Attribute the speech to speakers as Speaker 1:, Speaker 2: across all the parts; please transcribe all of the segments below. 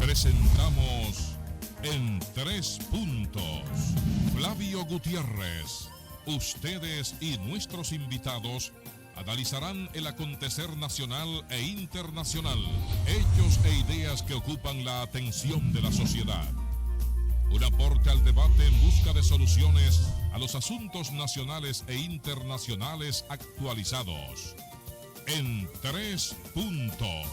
Speaker 1: Presentamos En Tres Puntos. Flavio Gutiérrez. Ustedes y nuestros invitados analizarán el acontecer nacional e internacional, hechos e ideas que ocupan la atención de la sociedad. Un aporte al debate en busca de soluciones a los asuntos nacionales e internacionales actualizados. En Tres Puntos.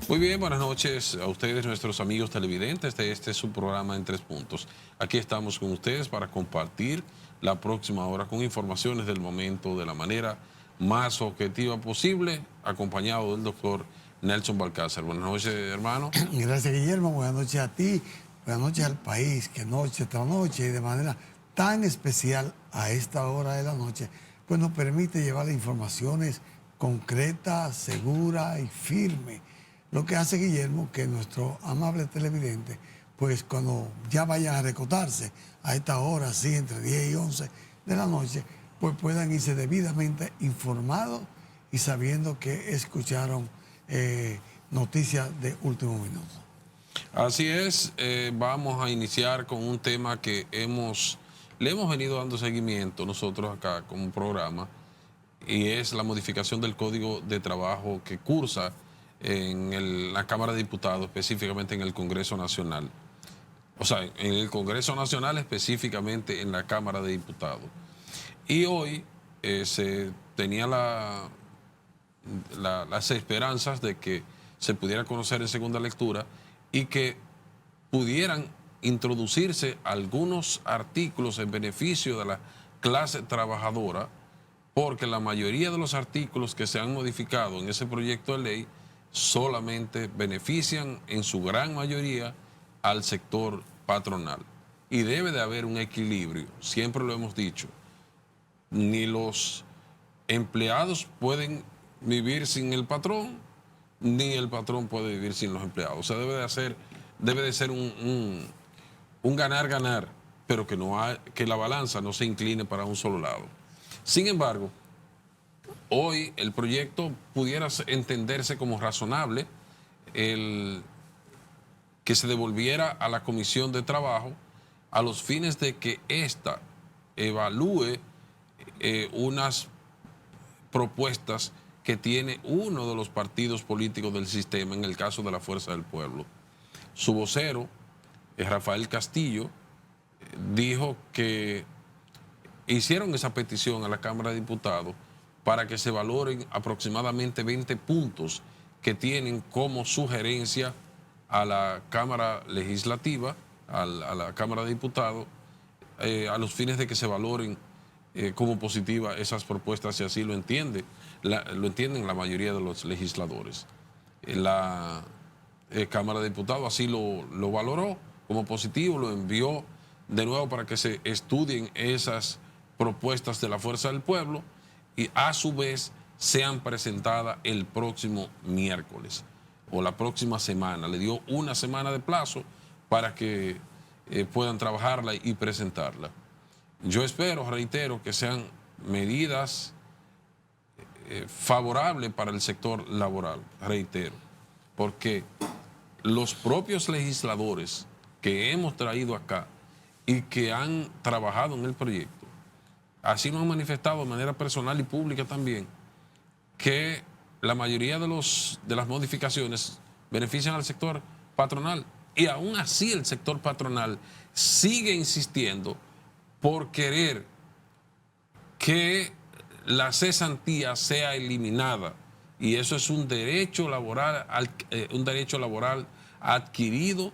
Speaker 2: Muy bien, buenas noches a ustedes, nuestros amigos televidentes de este es su programa En Tres Puntos. Aquí estamos con ustedes para compartir la próxima hora con informaciones del momento de la manera más objetiva posible, acompañado del doctor Nelson Balcázar. Buenas noches, hermano.
Speaker 3: Gracias, Guillermo. Buenas noches a ti, buenas noches al país, que noche tras noche y de manera tan especial a esta hora de la noche, pues nos permite llevar informaciones concretas, seguras y firmes. Lo que hace, Guillermo, que nuestro amable televidente, pues cuando ya vayan a recotarse a esta hora, así entre 10 y 11 de la noche, pues puedan irse debidamente informados y sabiendo que escucharon noticias de último minuto.
Speaker 2: Así es, vamos a iniciar con un tema que le hemos venido dando seguimiento nosotros acá como programa, y es la modificación del Código de Trabajo que cursa en la Cámara de Diputados, específicamente en el Congreso Nacional. O sea, en el Congreso Nacional, específicamente en la Cámara de Diputados. Y hoy se tenía las esperanzas de que se pudiera conocer en segunda lectura y que pudieran introducirse algunos artículos en beneficio de la clase trabajadora, porque la mayoría de los artículos que se han modificado en ese proyecto de ley solamente benefician en su gran mayoría al sector patronal. Y debe de haber un equilibrio, siempre lo hemos dicho. Ni los empleados pueden vivir sin el patrón, ni el patrón puede vivir sin los empleados. O sea, debe de ser un ganar-ganar, pero que la balanza no se incline para un solo lado. Sin embargo, hoy el proyecto pudiera entenderse como razonable, que se devolviera a la Comisión de Trabajo a los fines de que ésta evalúe unas propuestas que tiene uno de los partidos políticos del sistema, en el caso de la Fuerza del Pueblo. Su vocero, Rafael Castillo, dijo que hicieron esa petición a la Cámara de Diputados para que se valoren aproximadamente 20 puntos que tienen como sugerencia a la Cámara Legislativa, a la Cámara de Diputados, a los fines de que se valoren como positiva esas propuestas, si así lo entienden la mayoría de los legisladores. La Cámara de Diputados así lo valoró como positivo, lo envió de nuevo para que se estudien esas propuestas de la Fuerza del Pueblo y a su vez sean presentadas el próximo miércoles o la próxima semana. Le dio una semana de plazo para que puedan trabajarla y presentarla. Yo espero, reitero, que sean medidas favorables para el sector laboral, reitero, porque los propios legisladores que hemos traído acá y que han trabajado en el proyecto, así nos han manifestado de manera personal y pública también, que la mayoría de las modificaciones benefician al sector patronal. Y aún así el sector patronal sigue insistiendo por querer que la cesantía sea eliminada. Y eso es un derecho laboral adquirido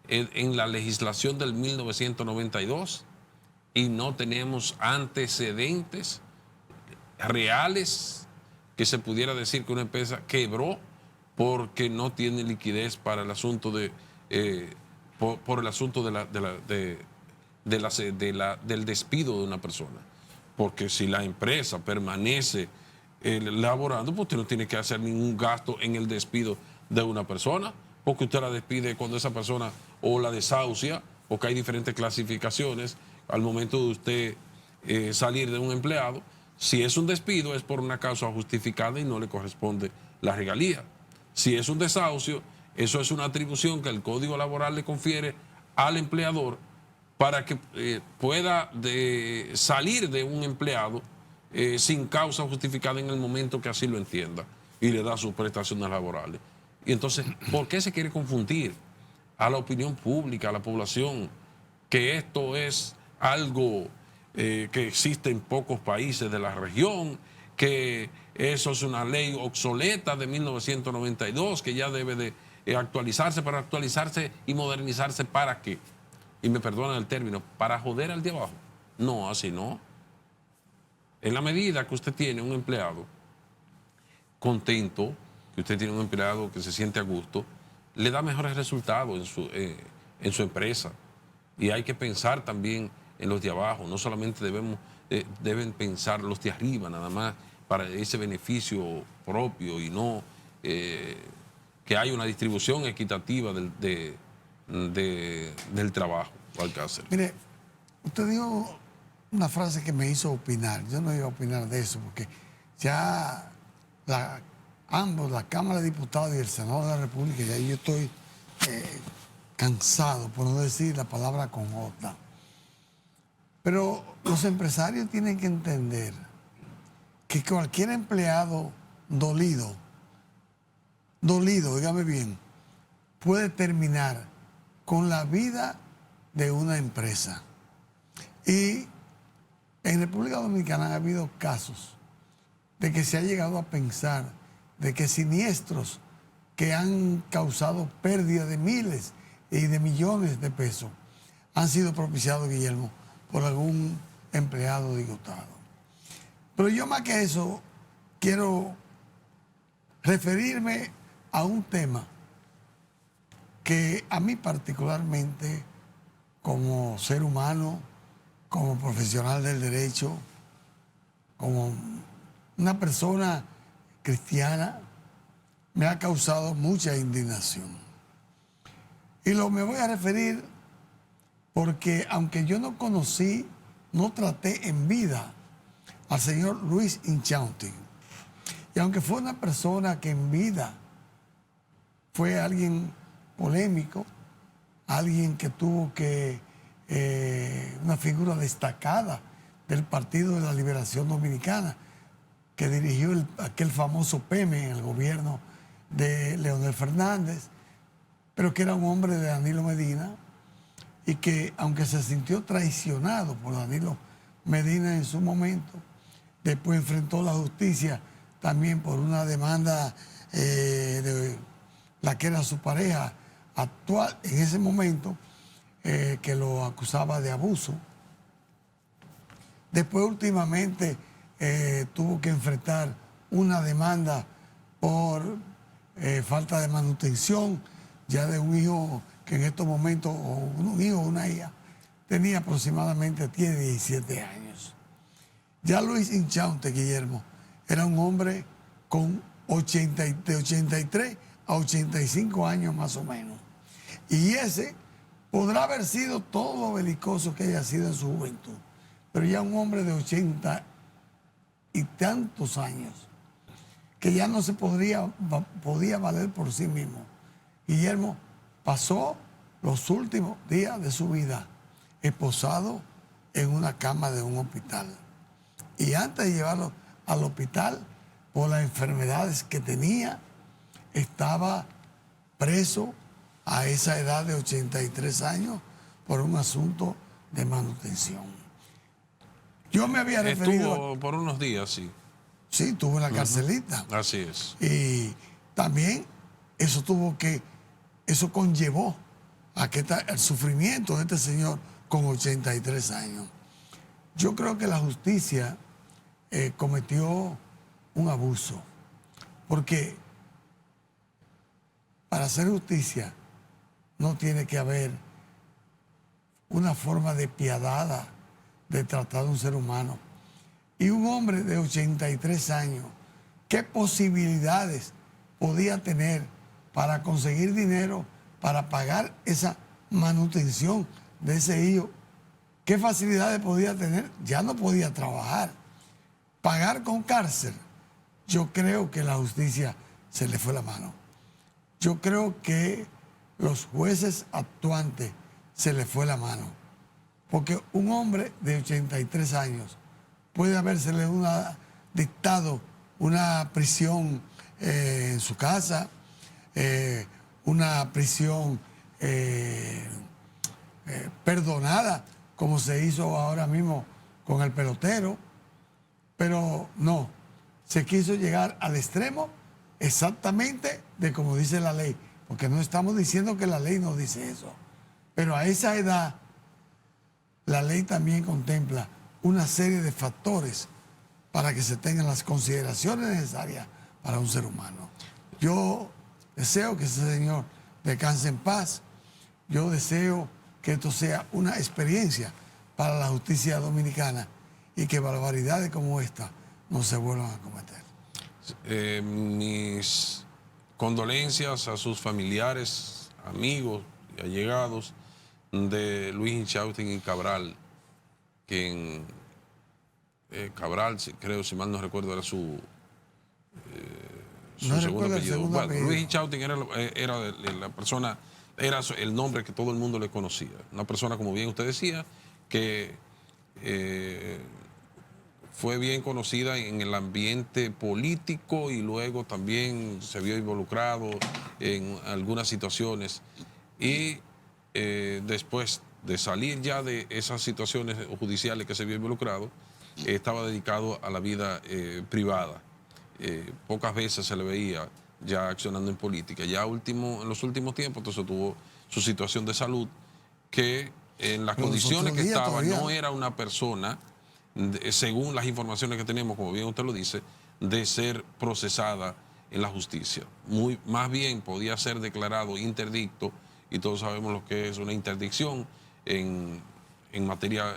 Speaker 2: en la legislación del 1992. Y no tenemos antecedentes reales que se pudiera decir que una empresa quebró porque no tiene liquidez para el asunto por el asunto del despido de una persona. Porque si la empresa permanece laborando, pues usted no tiene que hacer ningún gasto en el despido de una persona, porque usted la despide cuando esa persona o la desahucia, porque hay diferentes clasificaciones al momento de usted salir de un empleado. Si es un despido es por una causa justificada y no le corresponde la regalía. Si es un desahucio Eso es una atribución que el Código Laboral le confiere al empleador para que pueda salir de un empleado sin causa justificada en el momento que así lo entienda y le da sus prestaciones laborales. Y entonces, ¿por qué se quiere confundir a la opinión pública, a la población, que esto es algo que existe en pocos países de la región, que eso es una ley obsoleta de 1992, que ya debe de actualizarse, pero actualizarse y modernizarse ¿para qué? Y me perdonan el término, ¿para joder al de abajo? No, así no. En la medida que usted tiene un empleado contento, que usted tiene un empleado que se siente a gusto, le da mejores resultados en su empresa. Y hay que pensar también en los de abajo, no solamente deben pensar los de arriba nada más para ese beneficio propio y no que haya una distribución equitativa del trabajo, Alcácer.
Speaker 3: Mire, usted dijo una frase que me hizo opinar. Yo no iba a opinar de eso porque ya ambos, la Cámara de Diputados y el Senado de la República, ya yo estoy cansado, por no decir la palabra con J. Pero los empresarios tienen que entender que cualquier empleado dolido, dígame bien, puede terminar con la vida de una empresa. Y en República Dominicana ha habido casos de que se ha llegado a pensar de que siniestros que han causado pérdida de miles y de millones de pesos han sido propiciados, Guillermo, por algún empleado disgustado. Pero yo más que eso quiero referirme a un tema que a mí particularmente, como ser humano, como profesional del derecho, como una persona cristiana, me ha causado mucha indignación. Y me voy a referir porque aunque yo no conocí, no traté en vida al señor Luis Inchausty, y aunque fue una persona que en vida fue alguien polémico, alguien que tuvo una figura destacada del Partido de la Liberación Dominicana, que dirigió aquel famoso PEME en el gobierno de Leonel Fernández, pero que era un hombre de Danilo Medina y que, aunque se sintió traicionado por Danilo Medina en su momento, después enfrentó la justicia también por una demanda de la que era su pareja actual en ese momento, que lo acusaba de abuso. Después, últimamente, tuvo que enfrentar una demanda por falta de manutención ya de un hijo que en estos momentos, o un hijo o una hija, tenía aproximadamente 17 años. Ya Luis Inchausty, Guillermo, era un hombre con de 83 a 85 años más o menos. Y ese podrá haber sido todo lo belicoso que haya sido en su juventud, pero ya un hombre de 80 y tantos años, que ya no se podía valer por sí mismo. Guillermo pasó los últimos días de su vida esposado en una cama de un hospital. Y antes de llevarlo al hospital, por las enfermedades que tenía, estaba preso a esa edad de 83 años por un asunto de manutención. Yo me había referido...
Speaker 2: Estuvo por unos días, sí.
Speaker 3: Sí, estuvo en la carcelita.
Speaker 2: Así es.
Speaker 3: Y también eso conllevó el sufrimiento de este señor con 83 años. Yo creo que la justicia cometió un abuso, porque para hacer justicia no tiene que haber una forma despiadada de tratar a un ser humano. Y un hombre de 83 años, ¿qué posibilidades podía tener para conseguir dinero para pagar esa manutención de ese hijo? ¿Qué facilidades podía tener? Ya no podía trabajar. Pagar con cárcel. Yo creo que la justicia se le fue la mano. Yo creo que los jueces actuantes se les fue la mano. Porque un hombre de 83 años puede habérsele dictado una prisión en su casa, una prisión perdonada, como se hizo ahora mismo con el pelotero, pero no, se quiso llegar al extremo exactamente de como dice la ley, porque no estamos diciendo que la ley no dice eso, pero a esa edad la ley también contempla una serie de factores para que se tengan las consideraciones necesarias para un ser humano. Yo deseo que ese señor descanse en paz. Yo deseo que esto sea una experiencia para la justicia dominicana y que barbaridades como esta no se vuelvan a cometer.
Speaker 2: Mis condolencias a sus familiares, amigos y allegados de Luis Inchausti y Cabral, quien Cabral, creo, si mal no recuerdo, era su segundo apellido. Bueno, Luis Inchausti era la persona, era el nombre que todo el mundo le conocía. Una persona, como bien usted decía, que fue bien conocida en el ambiente político y luego también se vio involucrado en algunas situaciones. Y después de salir ya de esas situaciones judiciales que se vio involucrado, estaba dedicado a la vida privada. Pocas veces se le veía ya accionando en política. Ya en los últimos tiempos, entonces tuvo su situación de salud, que en las condiciones que estaba todavía no era una persona, según las informaciones que tenemos, como bien usted lo dice, de ser procesada en la justicia. Más bien podía ser declarado interdicto, y todos sabemos lo que es una interdicción en materia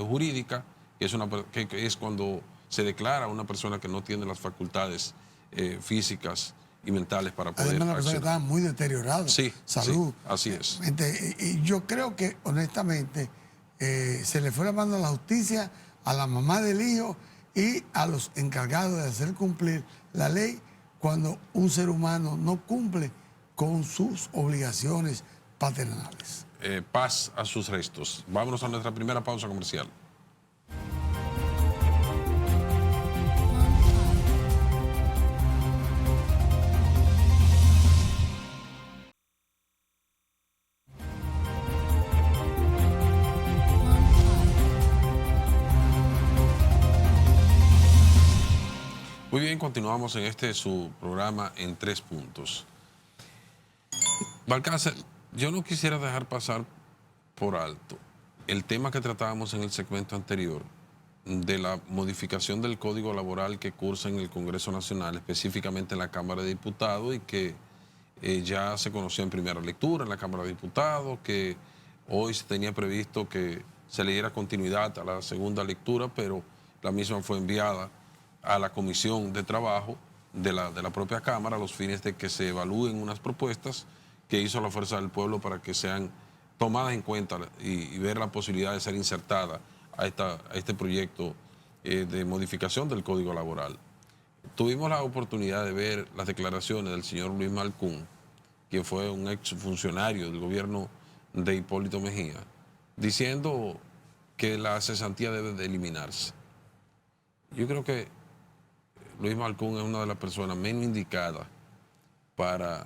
Speaker 2: jurídica, que es cuando se declara a una persona que no tiene las facultades físicas y mentales para poder
Speaker 3: además, una persona que estaba muy deteriorada,
Speaker 2: sí,
Speaker 3: salud.
Speaker 2: Sí, así es.
Speaker 3: Y yo creo que, honestamente, se le fue la mano a la justicia, a la mamá del hijo y a los encargados de hacer cumplir la ley cuando un ser humano no cumple con sus obligaciones paternales.
Speaker 2: Paz a sus restos. Vámonos a nuestra primera pausa comercial. Muy bien, continuamos en su programa en 3 puntos. Balcácer, yo no quisiera dejar pasar por alto el tema que tratábamos en el segmento anterior de la modificación del Código Laboral que cursa en el Congreso Nacional, específicamente en la Cámara de Diputados, y que ya se conoció en primera lectura en la Cámara de Diputados, que hoy se tenía previsto que se le diera continuidad a la segunda lectura, pero la misma fue enviada a la Comisión de Trabajo de la propia Cámara a los fines de que se evalúen unas propuestas que hizo la Fuerza del Pueblo para que sean tomadas en cuenta y ver la posibilidad de ser insertada a este proyecto de modificación del Código Laboral. Tuvimos la oportunidad de ver las declaraciones del señor Luis Malcún, quien fue un exfuncionario del gobierno de Hipólito Mejía, diciendo que la cesantía debe de eliminarse. Yo creo que Luis Malcún es una de las personas menos indicadas para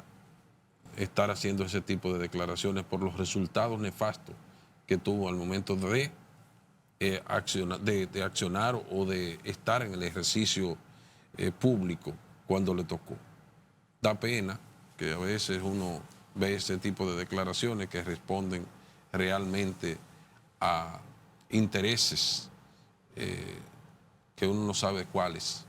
Speaker 2: estar haciendo ese tipo de declaraciones por los resultados nefastos que tuvo al momento de accionar o de estar en el ejercicio público cuando le tocó. Da pena que a veces uno ve ese tipo de declaraciones que responden realmente a intereses que uno no sabe cuáles,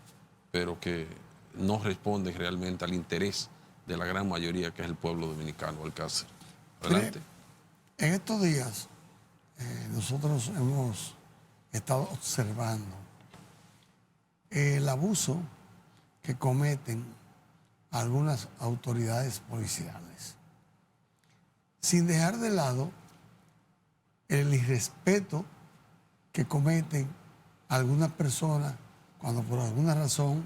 Speaker 2: pero que no responden realmente al interés de la gran mayoría, que es el pueblo dominicano. Alcácer, adelante.
Speaker 3: En estos días nosotros hemos estado observando el abuso que cometen algunas autoridades policiales, sin dejar de lado el irrespeto que cometen algunas personas cuando por alguna razón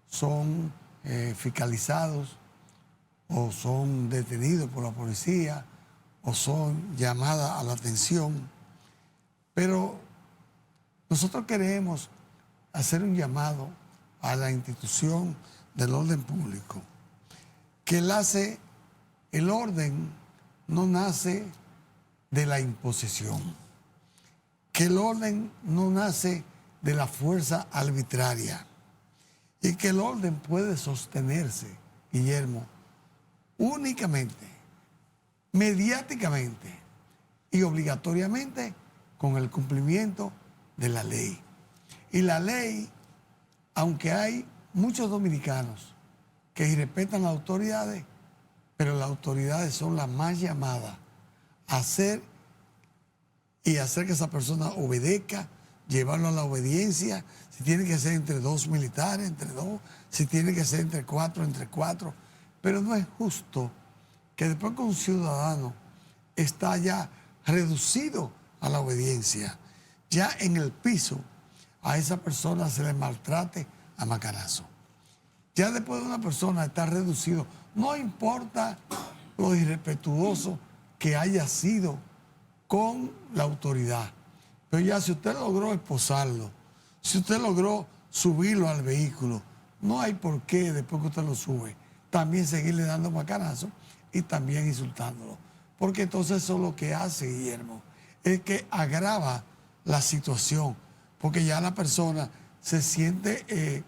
Speaker 3: son fiscalizados o son detenidos por la policía, o son llamadas a la atención. Pero nosotros queremos hacer un llamado a la institución del orden público, que el orden no nace de la imposición, que el orden no nace de la fuerza arbitraria y que el orden puede sostenerse, Guillermo, únicamente, mediáticamente y obligatoriamente con el cumplimiento de la ley. Y la ley, aunque hay muchos dominicanos que irrespetan las autoridades, pero las autoridades son las más llamadas a hacer que esa persona obedezca, llevarlo a la obediencia, si tiene que ser entre dos militares, entre dos, si tiene que ser entre cuatro. Pero no es justo que después que un ciudadano está ya reducido a la obediencia, ya en el piso, a esa persona se le maltrate a macanazo. Ya después de una persona estar reducido, no importa lo irrespetuoso que haya sido con la autoridad, pero ya si usted logró esposarlo, si usted logró subirlo al vehículo, no hay por qué después que usted lo sube, también seguirle dando macanazo y también insultándolo. Porque entonces eso lo que hace, Guillermo, es que agrava la situación, porque ya la persona se siente,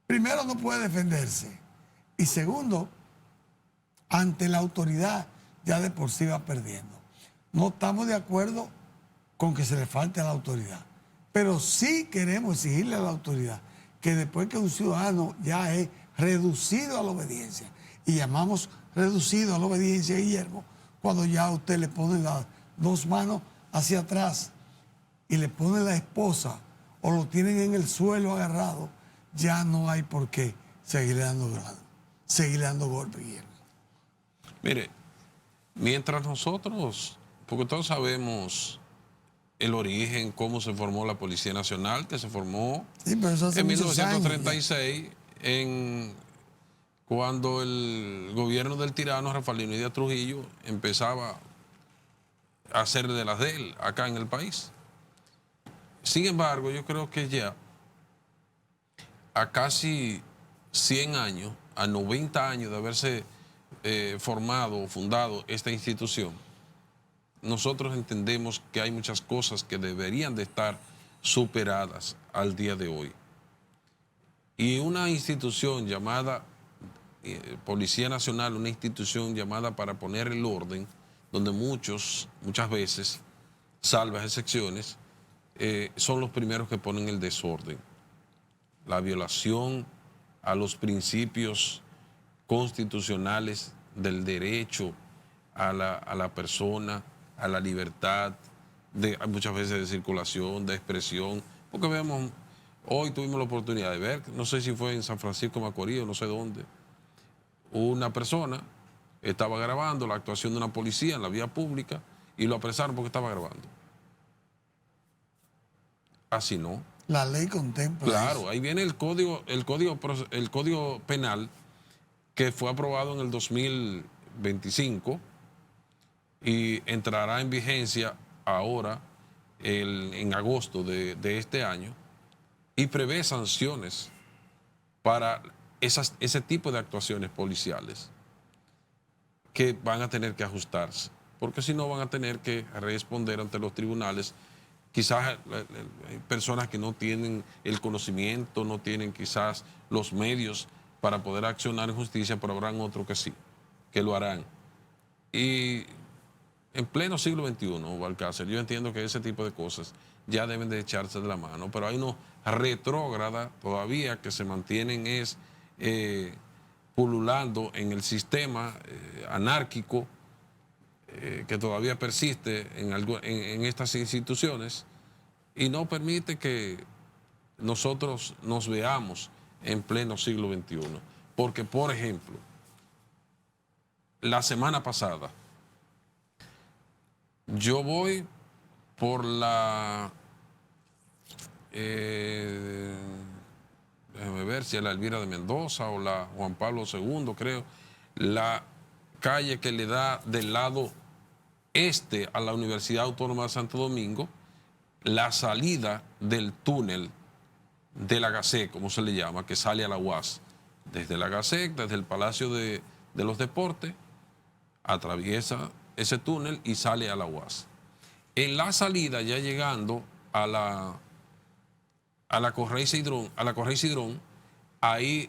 Speaker 3: primero no puede defenderse, y segundo, ante la autoridad ya de por sí va perdiendo. No estamos de acuerdo con que se le falte a la autoridad, pero sí queremos exigirle a la autoridad que después que un ciudadano ya es reducido a la obediencia, y llamamos reducido a la obediencia, Guillermo, cuando ya a usted le pone las dos manos hacia atrás y le pone la esposa o lo tienen en el suelo agarrado, ya no hay por qué seguirle dando golpes, Guillermo.
Speaker 2: Mire, mientras nosotros, porque todos sabemos el origen, cómo se formó la Policía Nacional, que se formó
Speaker 3: Sí, pero eso hace
Speaker 2: en
Speaker 3: muchos años,
Speaker 2: 1936, cuando el gobierno del tirano Rafael Leonidas Trujillo empezaba a hacer de las de él acá en el país. Sin embargo, yo creo que ya a casi 100 años, a 90 años de haberse formado o fundado esta institución, nosotros entendemos que hay muchas cosas que deberían de estar superadas al día de hoy. Y una institución llamada Policía Nacional, una institución llamada para poner el orden, donde muchas veces, salvas excepciones, son los primeros que ponen el desorden, la violación a los principios constitucionales del derecho a la persona, a la libertad, muchas veces de circulación, de expresión, porque vemos, hoy tuvimos la oportunidad de ver, no sé si fue en San Francisco de Macorís o no sé dónde, una persona estaba grabando la actuación de una policía en la vía pública y lo apresaron porque estaba grabando. Así no.
Speaker 3: La ley contempla
Speaker 2: Claro,
Speaker 3: eso.
Speaker 2: ahí viene el código penal que fue aprobado en el 2025 y entrará en vigencia ahora en agosto de este año y prevé sanciones para ese tipo de actuaciones policiales que van a tener que ajustarse, porque si no van a tener que responder ante los tribunales. Quizás personas que no tienen el conocimiento, no tienen quizás los medios para poder accionar en justicia, pero habrán otros que sí, que lo harán. Y en pleno siglo XXI, Balcácer, yo entiendo que ese tipo de cosas ya deben de echarse de la mano, pero hay unos retrógradas todavía que se mantienen pululando en el sistema anárquico que todavía persiste en estas instituciones y no permite que nosotros nos veamos en pleno siglo XXI. Porque, por ejemplo, la semana pasada, yo voy por la... déjame ver si es la Elvira de Mendoza o la Juan Pablo II, creo. la calle que le da del lado este a la Universidad Autónoma de Santo Domingo, la salida del túnel de la GASEC, como se le llama, que sale a la UAS. Desde la GASEC, desde el Palacio de los Deportes, atraviesa ese túnel y sale a la UAS. En la salida, ya llegando a la Correy Cidrón, ahí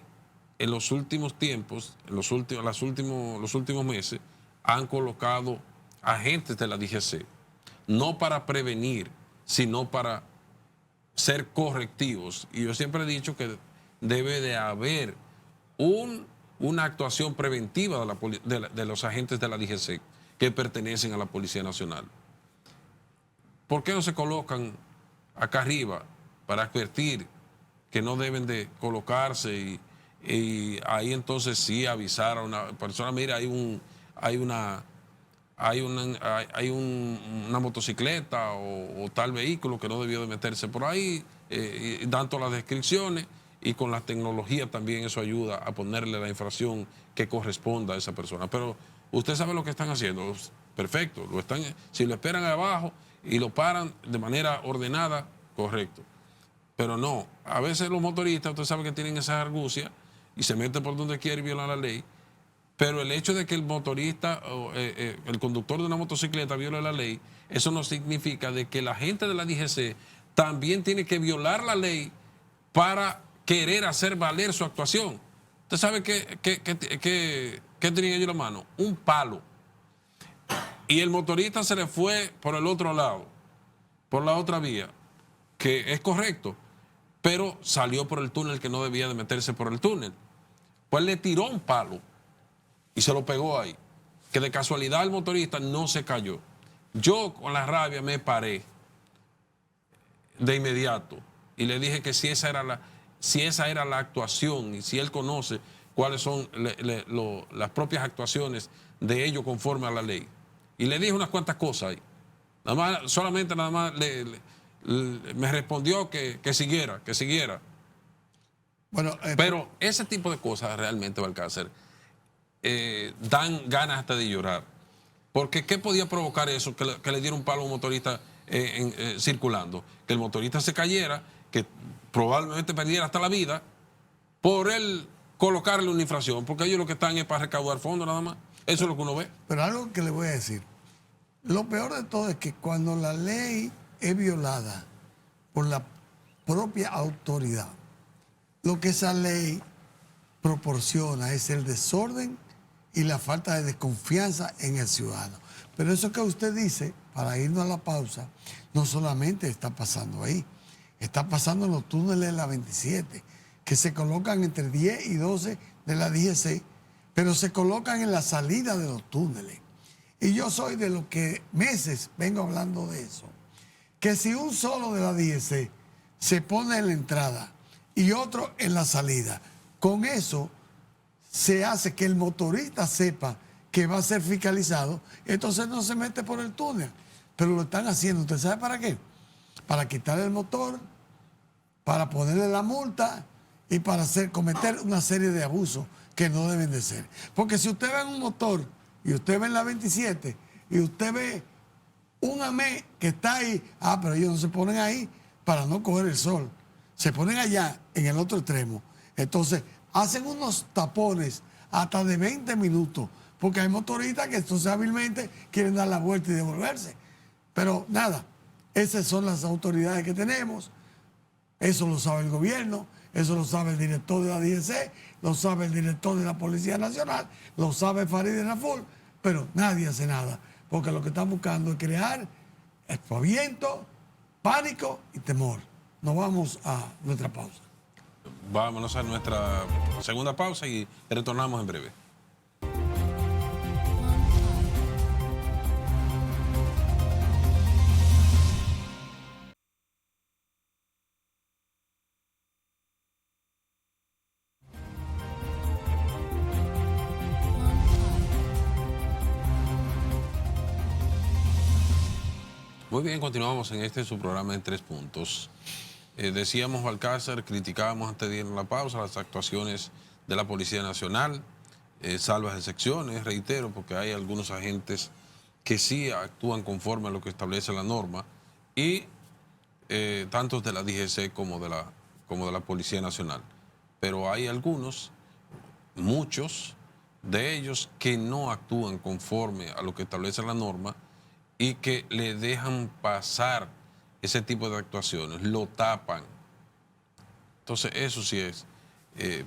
Speaker 2: en los últimos tiempos, en los últimos meses, han colocado agentes de la DGC, no para prevenir, sino para ser correctivos. Y yo siempre he dicho que debe de haber una actuación preventiva de los agentes de la DGC que pertenecen a la Policía Nacional. ¿Por qué no se colocan acá arriba para advertir que no deben de colocarse y ahí entonces sí avisar a una persona, mira, hay una motocicleta o tal vehículo que no debió de meterse por ahí, dando las descripciones, y con la tecnología también eso ayuda a ponerle la infracción que corresponda a esa persona? Pero usted sabe lo que están haciendo, perfecto, si lo esperan abajo y lo paran de manera ordenada, correcto. Pero no, a veces los motoristas, usted sabe que tienen esa argucia y se meten por donde quiere y violan la ley. Pero el hecho de que el motorista o el conductor de una motocicleta viole la ley, eso no significa de que la gente de la DGC también tiene que violar la ley para querer hacer valer su actuación. ¿Usted sabe qué tenía yo en la mano? Un palo. Y el motorista se le fue por el otro lado, por la otra vía, que es correcto, pero salió por el túnel que no debía de meterse por el túnel. Pues le tiró un palo y se lo pegó ahí, que de casualidad el motorista no se cayó. Yo con la rabia me paré de inmediato y le dije que si esa era la actuación y si él conoce cuáles son las propias actuaciones de ellos conforme a la ley. Y le dije unas cuantas cosas ahí. Solamente me respondió que siguiera. Bueno, pero ese tipo de cosas realmente, Balcácer, dan ganas hasta de llorar. Porque ¿qué podía provocar eso? Que le diera un palo a un motorista circulando. Que el motorista se cayera, que probablemente perdiera hasta la vida por él colocarle una infracción. Porque ellos lo que están es para recaudar fondos nada más. Eso es lo que uno ve.
Speaker 3: Pero algo que le voy a decir. Lo peor de todo es que cuando la ley es violada por la propia autoridad, lo que esa ley proporciona es el desorden y la falta de desconfianza en el ciudadano. Pero eso que usted dice, para irnos a la pausa, no solamente está pasando ahí, está pasando en los túneles de la 27, que se colocan entre 10 y 12 de la DGC, pero se colocan en la salida de los túneles. Y yo soy de los que meses vengo hablando de eso, que si un solo de la DGC se pone en la entrada y otro en la salida, con eso se hace que el motorista sepa que va a ser fiscalizado, entonces no se mete por el túnel. Pero lo están haciendo, ¿usted sabe para qué? Para quitarle el motor, para ponerle la multa y para cometer una serie de abusos que no deben de ser. Porque si usted ve en un motor y usted ve en la 27 y usted ve un AME que está ahí, pero ellos no se ponen ahí para no coger el sol, se ponen allá en el otro extremo. Entonces hacen unos tapones hasta de 20 minutos, porque hay motoristas que entonces hábilmente quieren dar la vuelta y devolverse. Pero nada, esas son las autoridades que tenemos, eso lo sabe el gobierno, eso lo sabe el director de la DGC, lo sabe el director de la Policía Nacional, lo sabe Farideh Raful, pero nadie hace nada, porque lo que están buscando es crear aspaviento, pánico y temor. Nos vamos a nuestra pausa.
Speaker 2: Vámonos a nuestra segunda pausa y retornamos en breve. Muy bien, continuamos en su programa en 3 puntos. Decíamos, Balcácer, criticábamos antes de ir a la pausa las actuaciones de la Policía Nacional salvas excepciones, reitero, porque hay algunos agentes que sí actúan conforme a lo que establece la norma, y tanto de la DGC como de la Policía Nacional. Pero hay algunos, muchos de ellos, que no actúan conforme a lo que establece la norma y que le dejan pasar ese tipo de actuaciones, lo tapan. Entonces eso sí es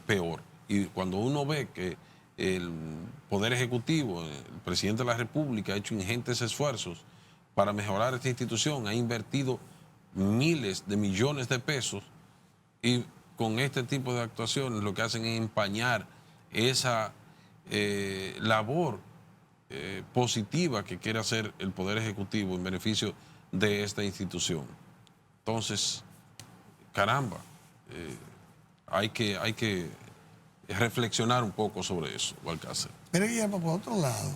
Speaker 2: peor. Y cuando uno ve que el Poder Ejecutivo, el presidente de la República, ha hecho ingentes esfuerzos para mejorar esta institución, ha invertido miles de millones de pesos, y con este tipo de actuaciones lo que hacen es empañar esa labor positiva que quiere hacer el Poder Ejecutivo en beneficio de esta institución. Entonces, caramba, hay que reflexionar un poco sobre eso, Balcácer.
Speaker 3: Pero Guillermo, por otro lado,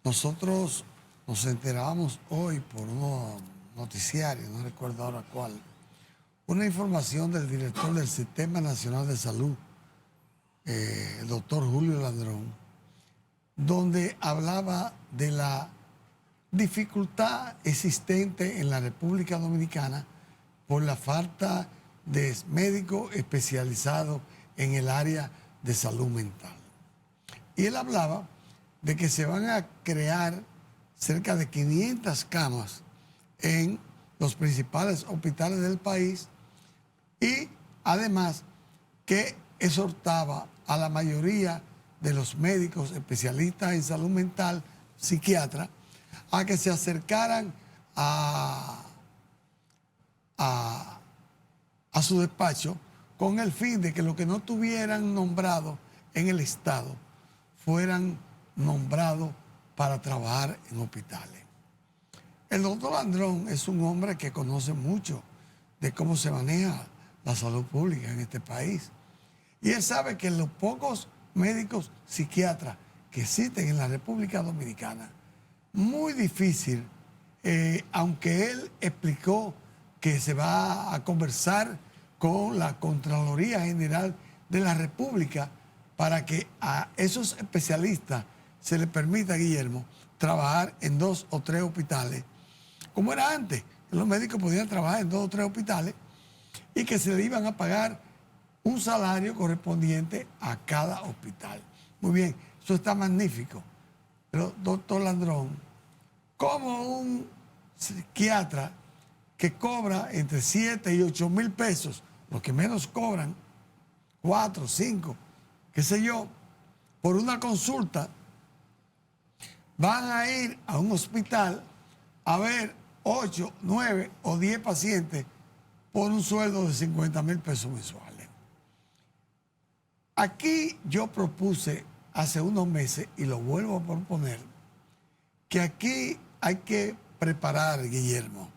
Speaker 3: nosotros nos enterábamos hoy por unos noticiarios, no recuerdo ahora cuál, una información del director del Sistema Nacional de Salud, el doctor Julio Landrón, donde hablaba de la dificultad existente en la República Dominicana por la falta de médicos especializados en el área de salud mental. Y él hablaba de que se van a crear cerca de 500 camas en los principales hospitales del país, y además que exhortaba a la mayoría de los médicos especialistas en salud mental, psiquiatras, a que se acercaran a su despacho con el fin de que los que no tuvieran nombrados en el Estado fueran nombrados para trabajar en hospitales. El doctor Landrón es un hombre que conoce mucho de cómo se maneja la salud pública en este país. Y él sabe que los pocos médicos psiquiatras que existen en la República Dominicana, muy difícil, aunque él explicó que se va a conversar con la Contraloría General de la República para que a esos especialistas se les permita, Guillermo, trabajar en 2 o 3 hospitales, como era antes, que los médicos podían trabajar en 2 o 3 hospitales y que se le iban a pagar un salario correspondiente a cada hospital. Muy bien, eso está magnífico. Pero, doctor Landrón, ¿cómo un psiquiatra que cobra entre 7 y 8 mil pesos, los que menos cobran, 4, 5, qué sé yo, por una consulta, van a ir a un hospital a ver 8, 9 o 10 pacientes por un sueldo de 50 mil pesos mensuales? Aquí yo propuse hace unos meses, y lo vuelvo a proponer, que aquí hay que preparar, Guillermo,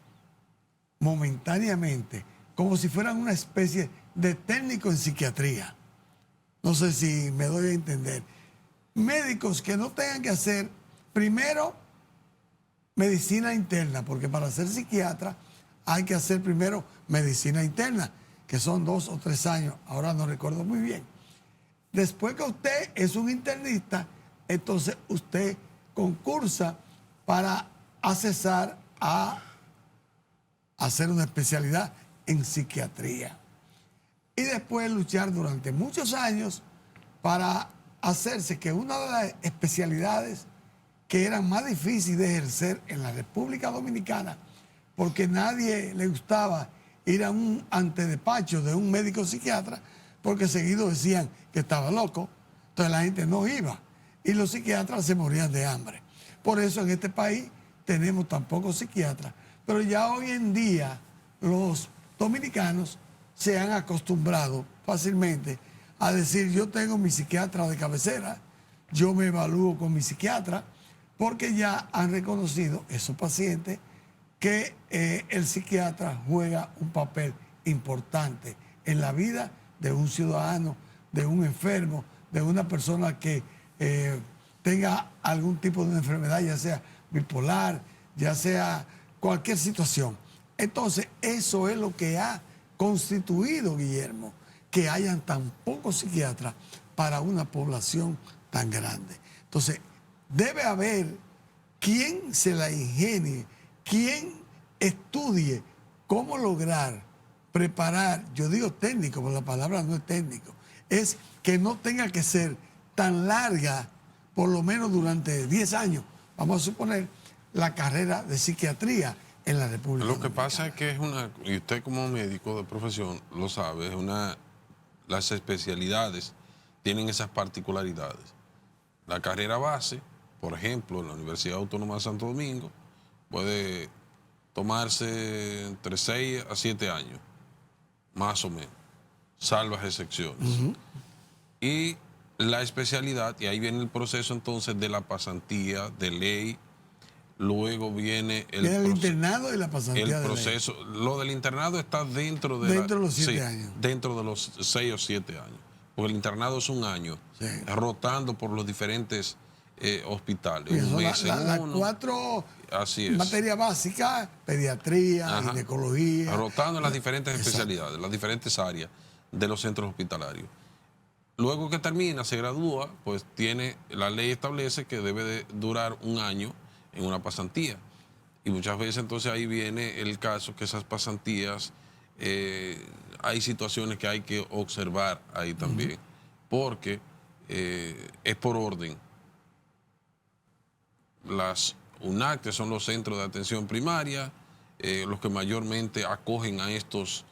Speaker 3: momentáneamente, como si fueran una especie de técnico en psiquiatría. No sé si me doy a entender. Médicos que no tengan que hacer, primero, medicina interna, porque para ser psiquiatra hay que hacer primero medicina interna, que son 2 o 3 años, ahora no recuerdo muy bien. Después que usted es un internista, entonces usted concursa para accesar a hacer una especialidad en psiquiatría. Y después luchar durante muchos años para hacerse que una de las especialidades que eran más difíciles de ejercer en la República Dominicana, porque nadie le gustaba ir a un antedespacho de un médico psiquiatra, porque seguido decían que estaba loco, entonces la gente no iba y los psiquiatras se morían de hambre. Por eso en este país tenemos tan pocos psiquiatras, pero ya hoy en día los dominicanos se han acostumbrado fácilmente a decir: yo tengo mi psiquiatra de cabecera, yo me evalúo con mi psiquiatra, porque ya han reconocido esos pacientes que el psiquiatra juega un papel importante en la vida de un ciudadano, de un enfermo, de una persona que tenga algún tipo de enfermedad, ya sea bipolar, ya sea cualquier situación. Entonces, eso es lo que ha constituido, Guillermo, que hayan tan pocos psiquiatras para una población tan grande. Entonces, debe haber quien se la ingenie, quien estudie cómo lograr preparar, yo digo técnico, pero la palabra no es técnico, es que no tenga que ser tan larga, por lo menos durante 10 años, vamos a suponer, la carrera de psiquiatría en la República
Speaker 2: Lo que
Speaker 3: Dominicana.
Speaker 2: pasa es que es una, y usted como médico de profesión lo sabe, las especialidades tienen esas particularidades. La carrera base, por ejemplo, en la Universidad Autónoma de Santo Domingo, puede tomarse entre 6 a 7 años, más o menos, salvas excepciones. Y la especialidad, y ahí viene el proceso entonces de la pasantía de ley, luego viene
Speaker 3: el internado y la pasantía
Speaker 2: el
Speaker 3: de ley.
Speaker 2: proceso. Lo del internado está dentro de
Speaker 3: los 7 años.
Speaker 2: Dentro de los 6 o 7 años. Porque el internado es un año,
Speaker 3: Sí.
Speaker 2: rotando por los diferentes hospitales.
Speaker 3: Y
Speaker 2: Un
Speaker 3: son
Speaker 2: mes en
Speaker 3: las
Speaker 2: uno.
Speaker 3: 4
Speaker 2: Así es.
Speaker 3: materias básicas, pediatría,
Speaker 2: Ajá.
Speaker 3: ginecología.
Speaker 2: Rotando en las diferentes
Speaker 3: Exacto.
Speaker 2: especialidades, las diferentes áreas de los centros hospitalarios. Luego que termina, se gradúa, pues la ley establece que debe de durar un año en una pasantía. Y muchas veces entonces ahí viene el caso que esas pasantías, hay situaciones que hay que observar ahí también, porque es por orden. Las UNAC, que son los centros de atención primaria, los que mayormente acogen a estos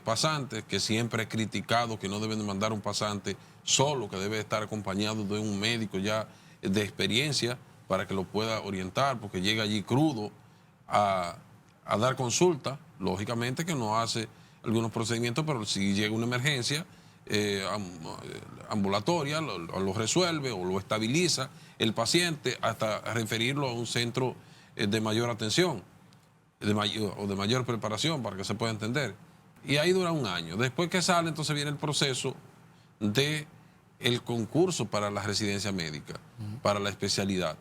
Speaker 2: pasantes, que siempre he criticado que no deben de mandar un pasante solo, que debe estar acompañado de un médico ya de experiencia para que lo pueda orientar, porque llega allí crudo a dar consulta, lógicamente que no hace algunos procedimientos, pero si llega una emergencia ambulatoria, lo resuelve o lo estabiliza el paciente hasta referirlo a un centro de mayor atención o de mayor preparación, para que se pueda entender. Y ahí dura un año. Después que sale, entonces viene el proceso de el concurso para la residencia médica, para la especialidad.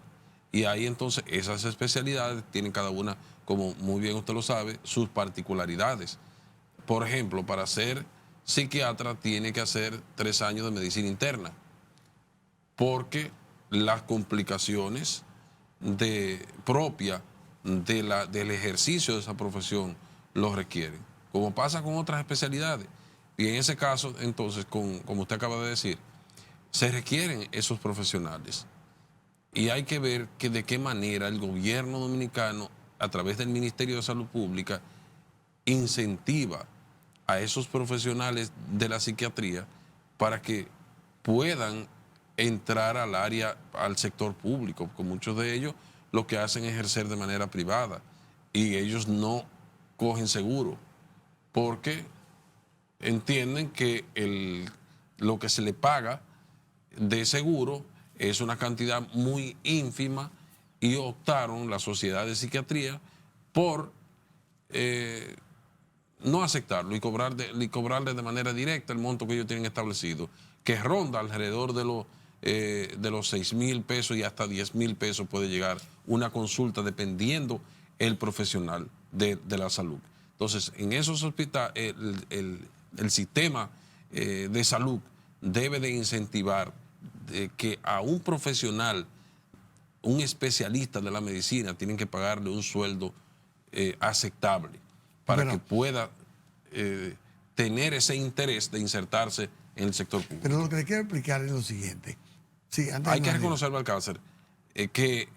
Speaker 2: Y ahí entonces esas especialidades tienen cada una, como muy bien usted lo sabe, sus particularidades. Por ejemplo, para ser psiquiatra tiene que hacer 3 años de medicina interna, porque las complicaciones propias del ejercicio de esa profesión lo requieren, como pasa con otras especialidades. Y en ese caso, entonces, como usted acaba de decir, se requieren esos profesionales. Y hay que ver de qué manera el gobierno dominicano, a través del Ministerio de Salud Pública, incentiva a esos profesionales de la psiquiatría para que puedan entrar al sector público, porque muchos de ellos lo que hacen es ejercer de manera privada y ellos no cogen seguro, porque entienden que lo que se le paga de seguro es una cantidad muy ínfima, y optaron la Sociedad de Psiquiatría por no aceptarlo y cobrarle de manera directa el monto que ellos tienen establecido, que ronda alrededor de los 6,000 pesos y hasta 10,000 pesos puede llegar una consulta, dependiendo el profesional de la salud. Entonces, en esos hospitales, el sistema de salud debe de incentivar que a un profesional, un especialista de la medicina, tienen que pagarle un sueldo aceptable para que pueda tener ese interés de insertarse en el sector público.
Speaker 3: Pero lo que le quiero explicar es lo siguiente. Sí,
Speaker 2: hay que reconocer, Balcácer, que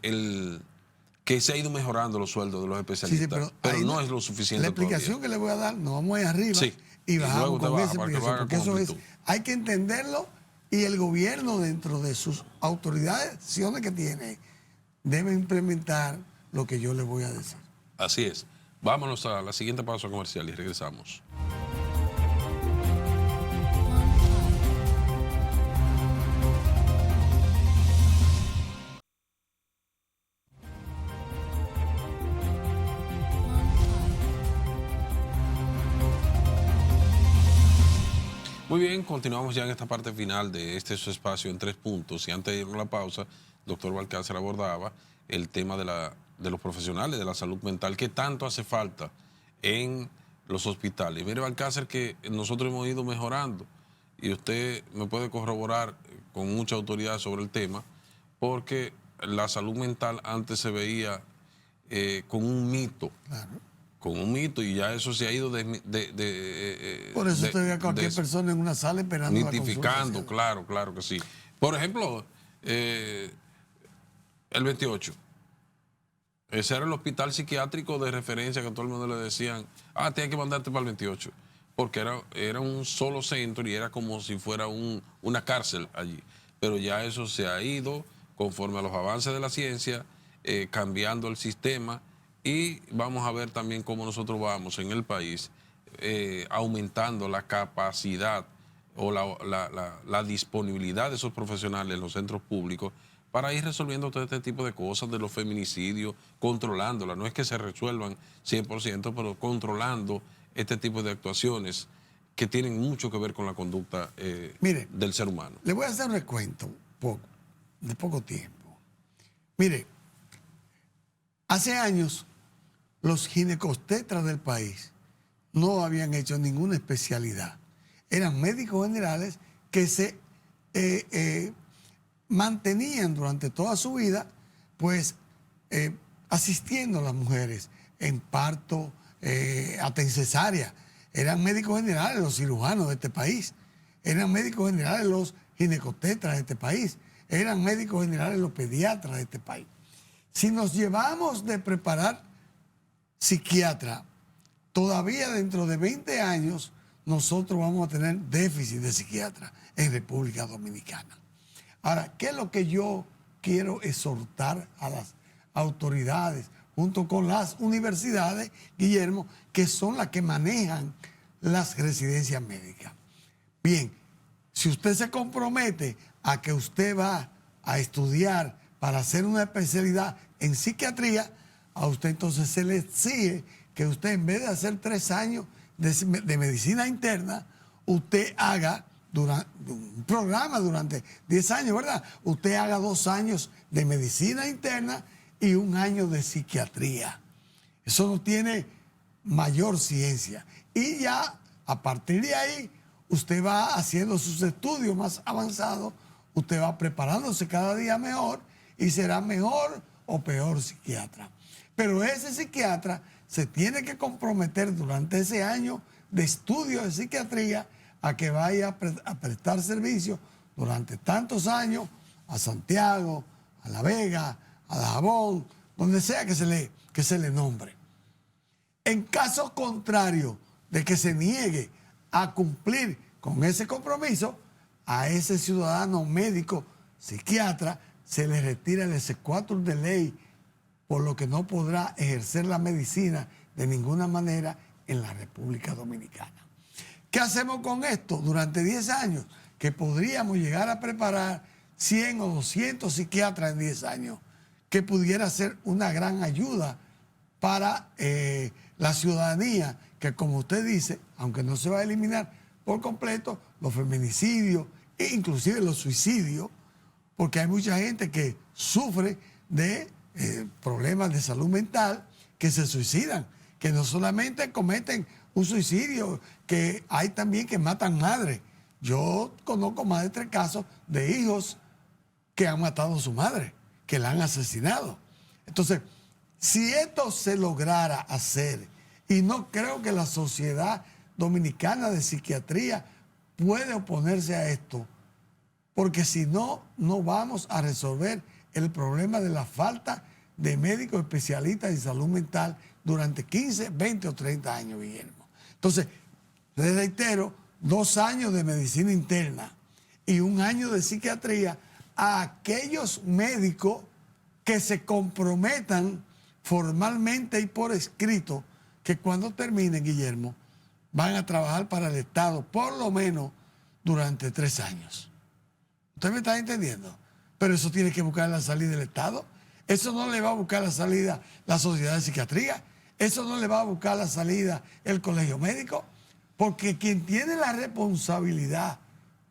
Speaker 2: se ha ido mejorando los sueldos de los especialistas, pero no es lo suficiente.
Speaker 3: La explicación que le voy a dar, nos vamos ahí arriba y bajamos con esa explicación, porque eso es, hay que entenderlo, y el gobierno, dentro de sus autoridades, acciones que tiene, debe implementar lo que yo le voy a decir.
Speaker 2: Así es. Vámonos a la siguiente pausa comercial y regresamos. Muy bien, continuamos ya en esta parte final de su espacio en 3 puntos. Y antes de ir a la pausa, el doctor Balcácer abordaba el tema de los profesionales de la salud mental, que tanto hace falta en los hospitales. Mire, Balcácer, que nosotros hemos ido mejorando, y usted me puede corroborar con mucha autoridad sobre el tema, porque la salud mental antes se veía con un mito.
Speaker 3: Claro.
Speaker 2: Con un mito, y ya eso se ha ido
Speaker 3: Por eso usted ve a cualquier persona en una sala esperando
Speaker 2: mitificando,
Speaker 3: la consulta.
Speaker 2: claro que sí. Por ejemplo, el 28. Ese era el hospital psiquiátrico de referencia que a todo el mundo le decían, tienes que mandarte para el 28, porque era un solo centro y era como si fuera una cárcel allí. Pero ya eso se ha ido conforme a los avances de la ciencia, cambiando el sistema, y vamos a ver también cómo nosotros vamos en el país aumentando la capacidad o la disponibilidad de esos profesionales en los centros públicos para ir resolviendo todo este tipo de cosas, de los feminicidios, controlándolas. No es que se resuelvan 100%, pero controlando este tipo de actuaciones que tienen mucho que ver con la conducta del ser humano.
Speaker 3: Le voy a hacer un recuento de poco tiempo. Mire, hace años los ginecobstetras del país no habían hecho ninguna especialidad. Eran médicos generales que se mantenían durante toda su vida, pues, asistiendo a las mujeres en parto, hasta en cesárea. Eran médicos generales los cirujanos de este país. Eran médicos generales los ginecobstetras de este país. Eran médicos generales los pediatras de este país. Si nos llevamos de preparar psiquiatra, todavía dentro de 20 años nosotros vamos a tener déficit de psiquiatra en República Dominicana. Ahora, ¿qué es lo que yo quiero exhortar a las autoridades junto con las universidades, Guillermo, que son las que manejan las residencias médicas? Bien, si usted se compromete a que usted va a estudiar para hacer una especialidad en psiquiatría, a usted entonces se le exige que usted, en vez de hacer 3 años de medicina interna, usted haga un programa durante 10 años, ¿verdad? Usted haga 2 años de medicina interna y 1 año de psiquiatría. Eso no tiene mayor ciencia. Y ya, a partir de ahí, usted va haciendo sus estudios más avanzados, usted va preparándose cada día mejor y será mejor o peor psiquiatra. Pero ese psiquiatra se tiene que comprometer durante ese año de estudio de psiquiatría a que vaya a prestar servicio durante tantos años a Santiago, a La Vega, a Dajabón, donde sea que se le nombre. En caso contrario de que se niegue a cumplir con ese compromiso, a ese ciudadano médico psiquiatra se le retira el exequatur de ley, por lo que no podrá ejercer la medicina de ninguna manera en la República Dominicana. ¿Qué hacemos con esto? Durante 10 años, que podríamos llegar a preparar 100 o 200 psiquiatras en 10 años, que pudiera ser una gran ayuda para la ciudadanía, que, como usted dice, aunque no se va a eliminar por completo los feminicidios e inclusive los suicidios, porque hay mucha gente que sufre de problemas de salud mental, que se suicidan, que no solamente cometen un suicidio, que hay también que matan madres. Yo conozco más de 3 casos de hijos que han matado a su madre, que la han asesinado. Entonces, si esto se lograra hacer, y no creo que la Sociedad Dominicana de Psiquiatría puede oponerse a esto, porque si no, no vamos a resolver el problema de la falta de médicos especialistas en salud mental durante 15, 20 o 30 años, Guillermo. Entonces, les reitero, 2 años de medicina interna y 1 año de psiquiatría a aquellos médicos que se comprometan formalmente y por escrito que cuando terminen, Guillermo, van a trabajar para el Estado por lo menos durante 3 años. ¿Usted me está entendiendo? Pero eso tiene que buscar la salida del Estado. Eso no le va a buscar la salida la Sociedad de Psiquiatría. Eso no le va a buscar la salida el Colegio Médico. Porque quien tiene la responsabilidad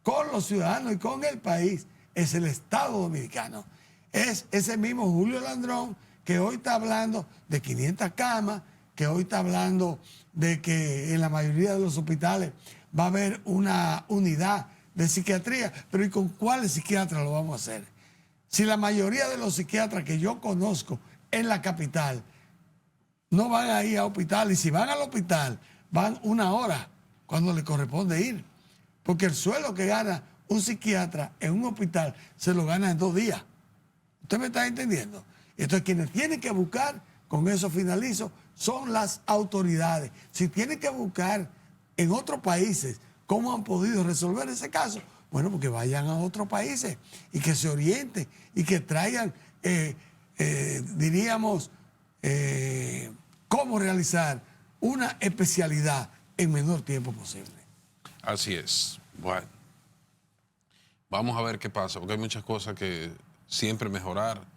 Speaker 3: con los ciudadanos y con el país es el Estado Dominicano. Es ese mismo Julio Landrón que hoy está hablando de 500 camas, que hoy está hablando de que en la mayoría de los hospitales va a haber una unidad de psiquiatría, pero ¿y con cuáles psiquiatras lo vamos a hacer? Si la mayoría de los psiquiatras que yo conozco en la capital no van a ir a hospital, y si van al hospital, van 1 hora cuando le corresponde ir. Porque el sueldo que gana un psiquiatra en un hospital se lo gana en 2 días. ¿Usted me está entendiendo? Entonces, quienes tienen que buscar, con eso finalizo, son las autoridades. Si tienen que buscar en otros países cómo han podido resolver ese caso, bueno, porque vayan a otros países y que se orienten y que traigan, diríamos, cómo realizar una especialidad en menor tiempo posible.
Speaker 2: Así es. Bueno, vamos a ver qué pasa, porque hay muchas cosas que siempre mejorar,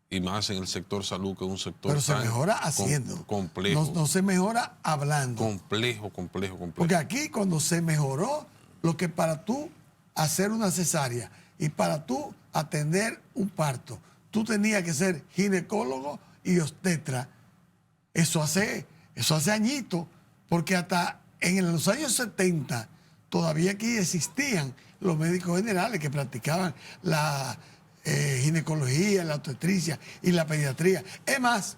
Speaker 2: y más en el sector salud, que es un sector
Speaker 3: pero se mejora haciendo.
Speaker 2: Complejo.
Speaker 3: No se mejora hablando.
Speaker 2: Complejo.
Speaker 3: Porque aquí cuando se mejoró, lo que para tú hacer una cesárea y para tú atender un parto, tú tenías que ser ginecólogo y obstetra. Eso hace añitos, porque hasta en los años 70 todavía aquí existían los médicos generales que practicaban la ginecología, la obstetricia y la pediatría. Es más,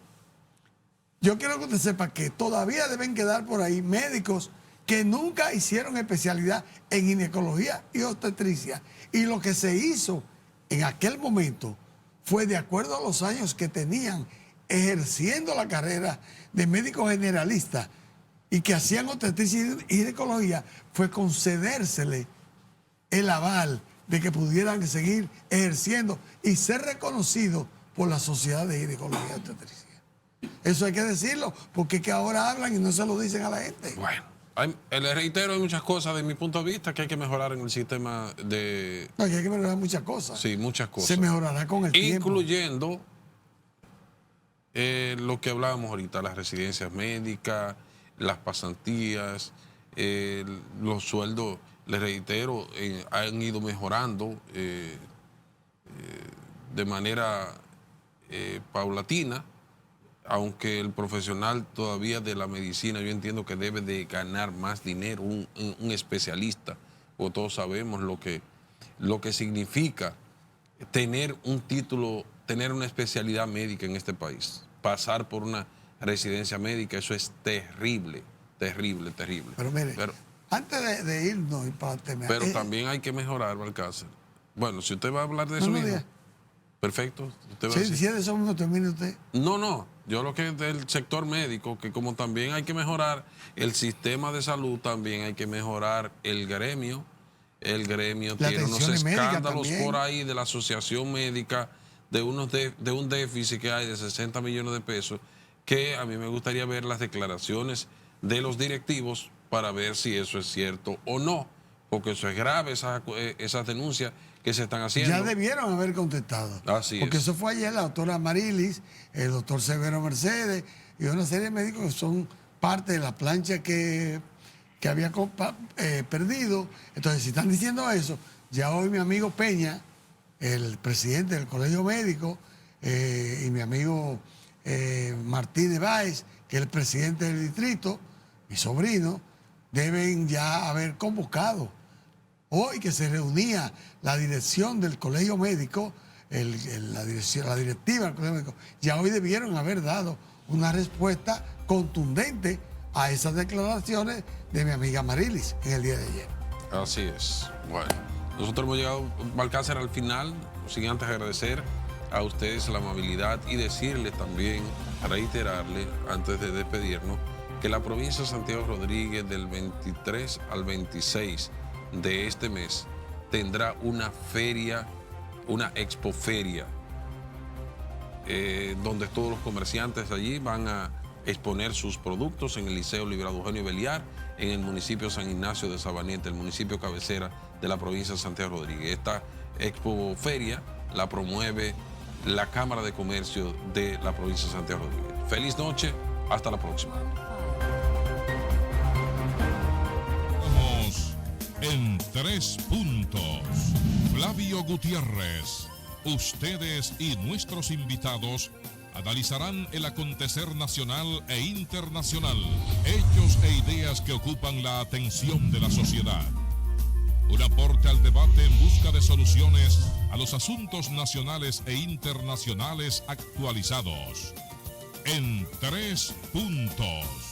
Speaker 3: yo quiero que usted sepa que todavía deben quedar por ahí médicos que nunca hicieron especialidad en ginecología y obstetricia. Y lo que se hizo en aquel momento fue de acuerdo a los años que tenían ejerciendo la carrera de médico generalista y que hacían obstetricia y ginecología, fue concedérsele el aval de que pudieran seguir ejerciendo y ser reconocidos por la Sociedad de Ginecología y Obstetricia. Eso hay que decirlo, porque es que ahora hablan y no se lo dicen a la gente.
Speaker 2: Bueno, le reitero, hay muchas cosas de mi punto de vista que hay que mejorar en el sistema de...
Speaker 3: No, que hay que mejorar muchas cosas.
Speaker 2: Sí, muchas cosas.
Speaker 3: Se mejorará con el tiempo.
Speaker 2: Incluyendo lo que hablábamos ahorita, las residencias médicas, las pasantías, los sueldos. Les reitero, han ido mejorando de manera paulatina, aunque el profesional todavía de la medicina, yo entiendo que debe de ganar más dinero, un especialista, porque todos sabemos lo que significa tener un título, tener una especialidad médica en este país, pasar por una residencia médica, eso es terrible.
Speaker 3: Pero mire, antes de irnos y para terminar.
Speaker 2: Pero también hay que mejorar, Balcácer. Bueno, si usted va a hablar de eso mismo. Perfecto.
Speaker 3: Si de eso mismo termine usted.
Speaker 2: No. Yo lo que es del sector médico, que como también hay que mejorar el sistema de salud, también hay que mejorar el gremio. El gremio tiene unos escándalos por ahí de la asociación médica, de un déficit que hay de 60 millones de pesos, que a mí me gustaría ver las declaraciones de los directivos para ver si eso es cierto o no, porque eso es grave, esas denuncias que se están haciendo.
Speaker 3: Ya debieron haber contestado.
Speaker 2: Así
Speaker 3: porque
Speaker 2: es.
Speaker 3: Eso fue ayer la doctora Marilis, el doctor Severo Mercedes y una serie de médicos que son parte de la plancha que había perdido. Entonces, si están diciendo eso, ya hoy mi amigo Peña, el presidente del Colegio Médico, y mi amigo Martínez Báez, que es el presidente del distrito, mi sobrino, deben ya haber convocado. Hoy que se reunía la dirección del Colegio Médico, la directiva del Colegio Médico, ya hoy debieron haber dado una respuesta contundente a esas declaraciones de mi amiga Marilis en el día de ayer.
Speaker 2: Así es. Bueno, nosotros hemos llegado, Balcácer, al final, sin antes agradecer a ustedes la amabilidad y decirles también, reiterarle, antes de despedirnos, que la provincia de Santiago Rodríguez del 23 al 26 de este mes tendrá una feria, una expoferia, donde todos los comerciantes allí van a exponer sus productos en el Liceo Librado Eugenio Beliar, en el municipio San Ignacio de Sabaneta, el municipio cabecera de la provincia de Santiago Rodríguez. Esta expoferia la promueve la Cámara de Comercio de la provincia de Santiago Rodríguez. Feliz noche, hasta la próxima.
Speaker 1: En 3 puntos. Flavio Gutiérrez. Ustedes y nuestros invitados analizarán el acontecer nacional e internacional, hechos e ideas que ocupan la atención de la sociedad. Un aporte al debate en busca de soluciones a los asuntos nacionales e internacionales actualizados. En 3 puntos.